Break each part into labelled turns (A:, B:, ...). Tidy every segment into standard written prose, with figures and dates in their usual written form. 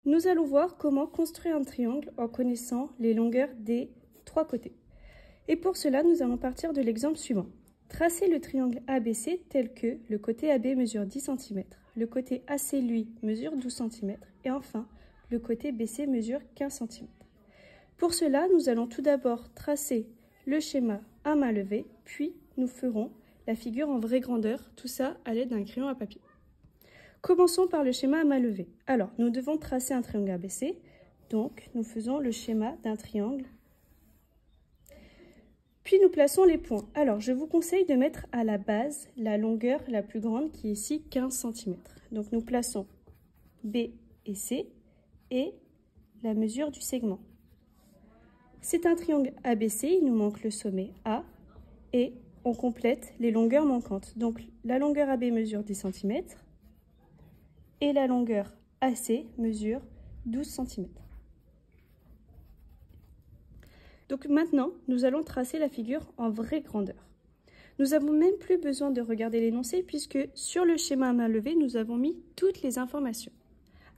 A: Nous allons voir comment construire un triangle en connaissant les longueurs des trois côtés. Et pour cela, nous allons partir de l'exemple suivant. Tracez le triangle ABC tel que le côté AB mesure 10 cm, le côté AC, lui, mesure 12 cm, et enfin, le côté BC mesure 15 cm. Pour cela, nous allons tout d'abord tracer le schéma à main levée, puis nous ferons la figure en vraie grandeur, tout ça à l'aide d'un crayon à papier. Commençons par le schéma à main levée. Alors, nous devons tracer un triangle ABC, donc nous faisons le schéma d'un triangle. Puis nous plaçons les points. Alors, je vous conseille de mettre à la base la longueur la plus grande qui est ici 15 cm. Donc, nous plaçons B et C et la mesure du segment. C'est un triangle ABC, il nous manque le sommet A et on complète les longueurs manquantes. Donc, la longueur AB mesure 10 cm et la longueur AC mesure 12 cm. Donc maintenant, nous allons tracer la figure en vraie grandeur. Nous n'avons même plus besoin de regarder l'énoncé puisque sur le schéma à main levée, nous avons mis toutes les informations.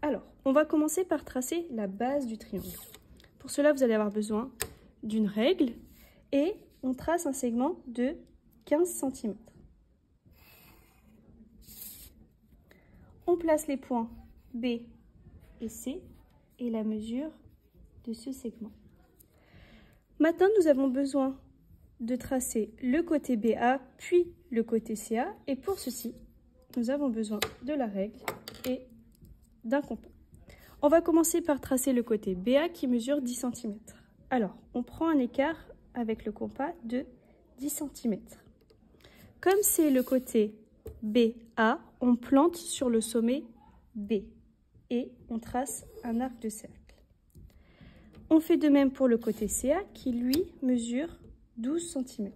A: Alors, on va commencer par tracer la base du triangle. Pour cela, vous allez avoir besoin d'une règle et on trace un segment de 15 cm. On place les points B et C et la mesure de ce segment. Maintenant, nous avons besoin de tracer le côté BA puis le côté CA et pour ceci, nous avons besoin de la règle et d'un compas. On va commencer par tracer le côté BA qui mesure 10 cm. Alors, on prend un écart avec le compas de 10 cm. Comme c'est le côté BA, on plante sur le sommet B et on trace un arc de cercle. On fait de même pour le côté CA qui, lui, mesure 12 cm.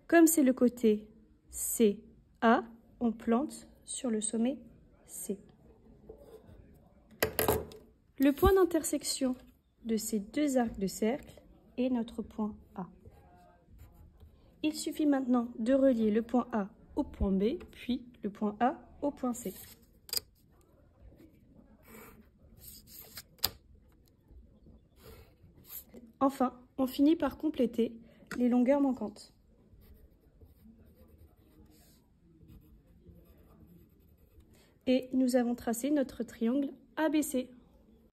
A: Comme c'est le côté CA, on plante sur le sommet C. Le point d'intersection de ces deux arcs de cercle est notre point A. Il suffit maintenant de relier le point A au point B, puis le point A au point C. Enfin, on finit par compléter les longueurs manquantes. Et nous avons tracé notre triangle ABC.